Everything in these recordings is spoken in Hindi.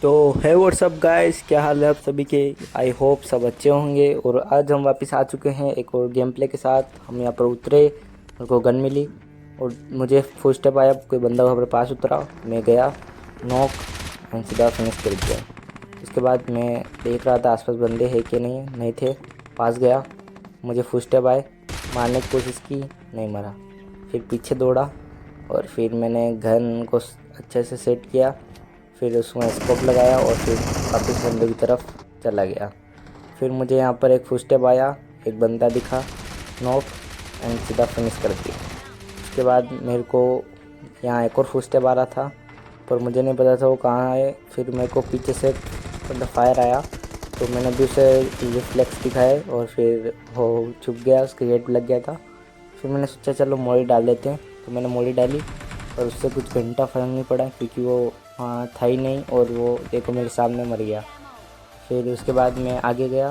तो है व्हाट्सअप गाइस, क्या हाल है आप सभी के। आई होप सब अच्छे होंगे। और आज हम वापस आ चुके हैं एक और गेम प्ले के साथ। हम यहाँ पर उतरे, मेरे को गन मिली और मुझे फुल स्टेप आया, कोई बंदा हमारे पास उतरा, मैं गया नॉक एंड सीधा फिनिश कर दिया। उसके बाद मैं देख रहा था आसपास बंदे हैं कि नहीं थे, पास गया, मुझे फुल स्टेप आए, मारने की कोशिश की, नहीं मरा। फिर पीछे दौड़ा और फिर मैंने गन को अच्छे से सेट किया, फिर उसमें स्कोप लगाया और फिर वापस बंदे की तरफ चला गया। फिर मुझे यहाँ पर एक फुटस्टेप आया, एक बंदा दिखा, नॉक एंड सीधा फिनिश कर दिया। उसके बाद मेरे को यहाँ एक और फुटस्टेप आ रहा था, पर मुझे नहीं पता था वो कहाँ है। फिर मेरे को पीछे से मतलब फायर आया, तो मैंने भी उसे रिफ्लेक्स दिखाए और फिर वो छुप गया, उसके हेड लग गया था। फिर मैंने सोचा चलो मोड़ी डाल देते हैं, तो मैंने मोड़ी डाली और उससे कुछ घंटा फर्क नहीं पड़ा, क्योंकि वो वहाँ था ही नहीं और वो देखो मेरे सामने मर गया। फिर उसके बाद मैं आगे गया,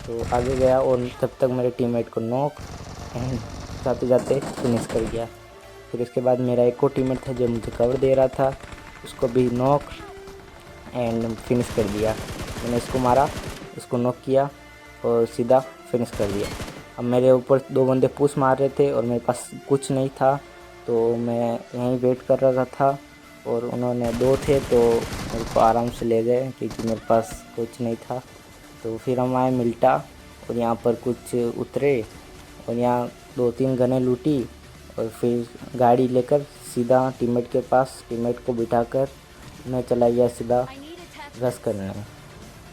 तो आगे गया और तब तक मेरे टीममेट को नॉक एंड जाते जाते फिनिश कर गया। फिर उसके बाद मेरा एक और टीममेट था जो मुझे कवर दे रहा था, उसको भी नॉक एंड फिनिश कर दिया। मैंने इसको मारा, इसको नॉक किया और सीधा फिनिश कर दिया। अब मेरे ऊपर दो बंदे पुश मार रहे थे और मेरे पास कुछ नहीं था, तो मैं यहीं वेट कर रहा था और उन्होंने दो थे तो मेरे को आराम से ले गए, क्योंकि मेरे पास कुछ नहीं था। तो फिर हम आए मिल्टा और यहाँ पर कुछ उतरे और यहाँ दो तीन गनें लूटी और फिर गाड़ी लेकर सीधा टीममेट के पास, टीममेट को बिठाकर मैं चला गया सीधा रश करने।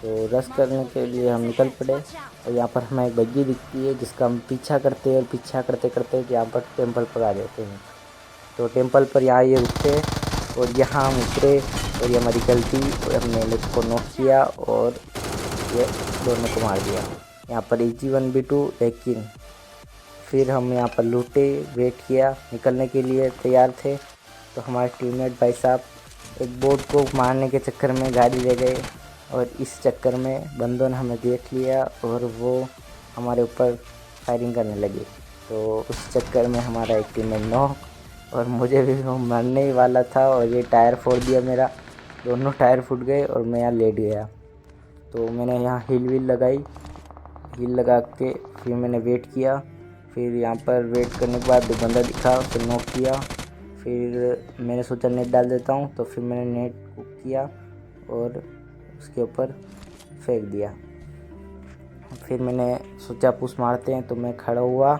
तो रश करने के लिए हम निकल पड़े और यहाँ पर हमें एक बग्गी दिखती है जिसका हम पीछा करते और पीछा करते करते यहाँ पर टेंपल पर आ जाते हैं। तो टेंपल पर यहाँ ये रुकते और यहाँ हम उतरे और ये हमारी गलती, और हमने इसको नॉक किया और ये दोनों को मार दिया। यहाँ पर इजी 1v2, लेकिन फिर हम यहाँ पर लूटे, वेट किया, निकलने के लिए तैयार थे, तो हमारे टीममेट भाई साहब एक बोट को मारने के चक्कर में गाड़ी ले गए और इस चक्कर में बंदों ने हमें देख लिया और वो हमारे ऊपर फायरिंग करने लगे। तो उस चक्कर में हमारा एक टीममेट नॉक और मुझे भी वो मरने ही वाला था और ये टायर फोड़ दिया मेरा, दोनों टायर फूट गए और मैं यहाँ लेट गया। तो मैंने यहाँ हील लगाई, हील लगा के फिर मैंने वेट किया। फिर यहाँ पर वेट करने के बाद दो बंदा दिखा, फिर नॉक किया। फिर मैंने सोचा नेट डाल देता हूँ, तो फिर मैंने नेट कुक किया और उसके ऊपर फेंक दिया। फिर मैंने सोचा पुश मारते हैं, तो मैं खड़ा हुआ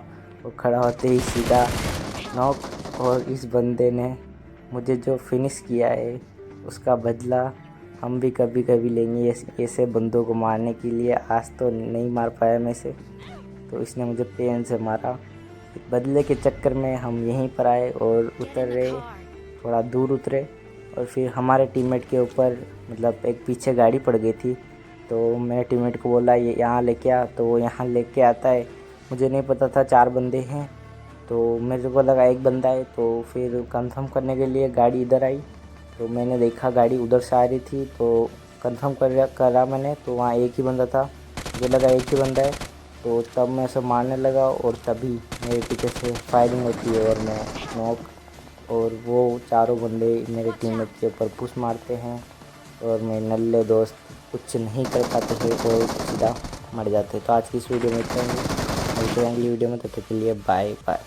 और खड़ा होते ही सीधा नॉक। और इस बंदे ने मुझे जो फिनिश किया है उसका बदला हम भी कभी कभी लेंगे। ऐसे बंदों को मारने के लिए आज तो नहीं मार पाया मैं से, तो इसने मुझे पेन से मारा। बदले के चक्कर में हम यहीं पर आए और उतर रहे, थोड़ा दूर उतरे और फिर हमारे टीममेट के ऊपर मतलब एक पीछे गाड़ी पड़ गई थी। तो मैंने टीममेट को बोला ये यहाँ लेके आ, तो वो यहाँ लेके आता है। मुझे नहीं पता था चार बंदे हैं, तो मेरे को लगा एक बंदा है। तो फिर कंफर्म करने के लिए गाड़ी इधर आई, तो मैंने देखा गाड़ी उधर से आ रही थी, तो कंफर्म करा मैंने, तो वहाँ एक ही बंदा था, मुझे लगा एक ही बंदा है। तो तब मैं सब मारने लगा और तभी मेरे पीछे से फायरिंग होती है और मैं नॉक, और वो चारों बंदे मेरे टीममेट के ऊपर पुश मारते हैं और मेरे नल्ले दोस्त कुछ नहीं कर पाते थे और सीधा मर जाते। तो आज की इस वीडियो में इतना ही, मिलते हैं अगली वीडियो में, तब तक के लिए बाय बाय।